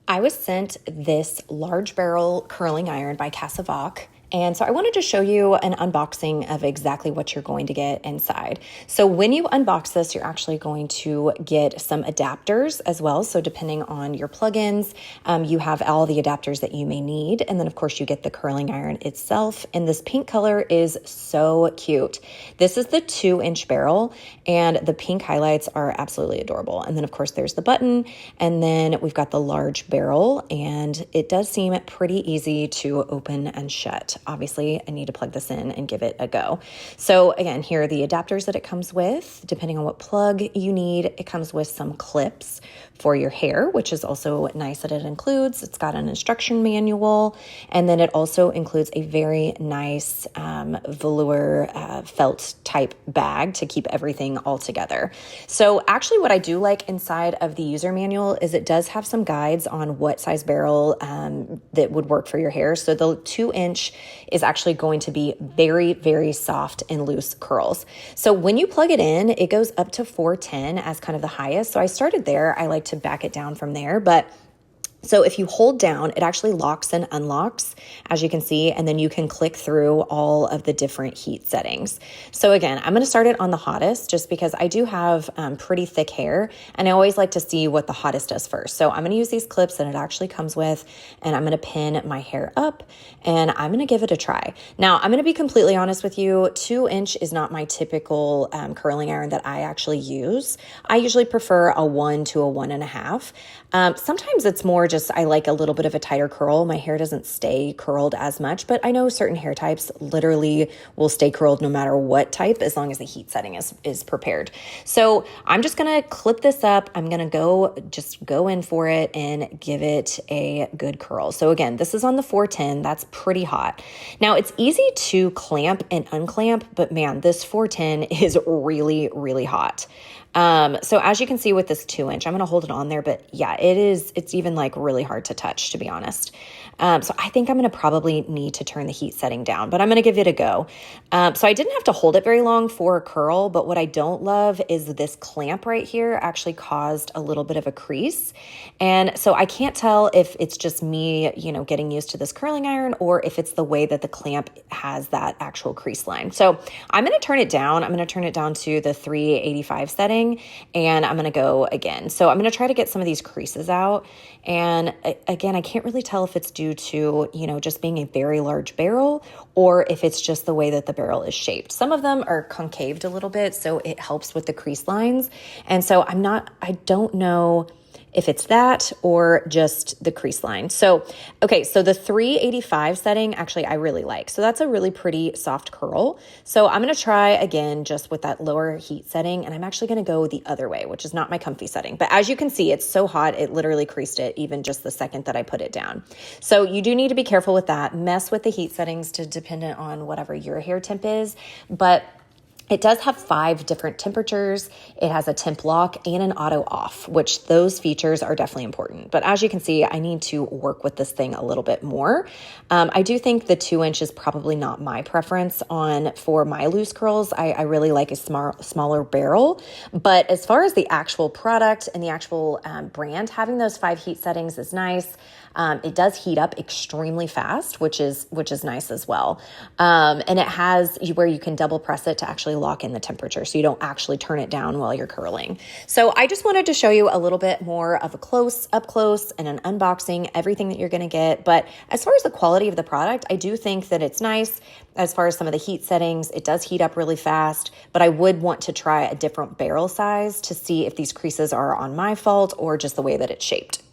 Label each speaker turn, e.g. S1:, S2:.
S1: I was sent this large barrel curling iron by Casavok. And so I wanted to show you an unboxing of exactly what you're going to get inside. So when you unbox this, you're actually going to get some adapters as well. So depending on your plugins, you have all the adapters that you may need. And then of course you get the curling iron itself. And this pink color is so cute. This is the 2-inch barrel and the pink highlights are absolutely adorable. And then of course there's the button, and then we've got the large barrel, and it does seem pretty easy to open and shut. Obviously, I need to plug this in and give it a go. So again, here are the adapters that it comes with. Depending on what plug you need, it comes with some clips for your hair, which is also nice that it includes. It's got an instruction manual, and then it also includes a very nice velour felt type bag to keep everything all together. So actually what I do like inside of the user manual is it does have some guides on what size barrel that would work for your hair. So the 2-inch is actually going to be very, very soft and loose curls. So when you plug it in, it goes up to 410 as kind of the highest. So I started there. I like to back it down from there, but so if you hold down, it actually locks and unlocks, as you can see, and then you can click through all of the different heat settings. So again, I'm going to start it on the hottest just because I do have pretty thick hair, and I always like to see what the hottest does first. So I'm going to use these clips that it actually comes with, and I'm going to pin my hair up, and I'm going to give it a try. Now, I'm going to be completely honest with you. 2-inch is not my typical curling iron that I actually use. I usually prefer a 1 to a 1.5. Sometimes it's more just I like a little bit of a tighter curl. My hair doesn't stay curled as much, but I know certain hair types literally will stay curled no matter what type, as long as the heat setting is prepared. So I'm just going to clip this up. I'm going to go in for it and give it a good curl. So again, this is on the 410. That's pretty hot. Now it's easy to clamp and unclamp, but man, this 410 is really, really hot. So as you can see with this 2-inch, I'm going to hold it on there, but yeah, it's even like really hard to touch, to be honest. So I think I'm going to probably need to turn the heat setting down, but I'm going to give it a go. So I didn't have to hold it very long for a curl, but what I don't love is this clamp right here actually caused a little bit of a crease. And so I can't tell if it's just me, getting used to this curling iron, or if it's the way that the clamp has that actual crease line. So I'm going to turn it down. I'm going to turn it down to the 385 setting. And I'm going to go again. So I'm going to try to get some of these creases out. And again, I can't really tell if it's due to, just being a very large barrel, or if it's just the way that the barrel is shaped. Some of them are concaved a little bit, so it helps with the crease lines. And so I don't know if it's that or just the crease line. So, okay, so the 385 setting, actually, I really like. So that's a really pretty soft curl. So I'm going to try again, just with that lower heat setting, and I'm actually going to go the other way, which is not my comfy setting. But as you can see, it's so hot, it literally creased it even just the second that I put it down. So you do need to be careful with that. Mess with the heat settings to dependent on whatever your hair temp is. But it does have 5 different temperatures. It has a temp lock and an auto off, which those features are definitely important. But as you can see, I need to work with this thing a little bit more. I do think the 2-inch is probably not my preference for my loose curls. I really like a smaller barrel. But as far as the actual product and the actual brand, having those 5 heat settings is nice. It does heat up extremely fast, which is nice as well. And it has where you can double press it to actually lock in the temperature, so you don't actually turn it down while you're curling. So I just wanted to show you a little bit more of up close and an unboxing, everything that you're going to get. But as far as the quality of the product, I do think that it's nice. As far as some of the heat settings, it does heat up really fast, but I would want to try a different barrel size to see if these creases are on my fault or just the way that it's shaped.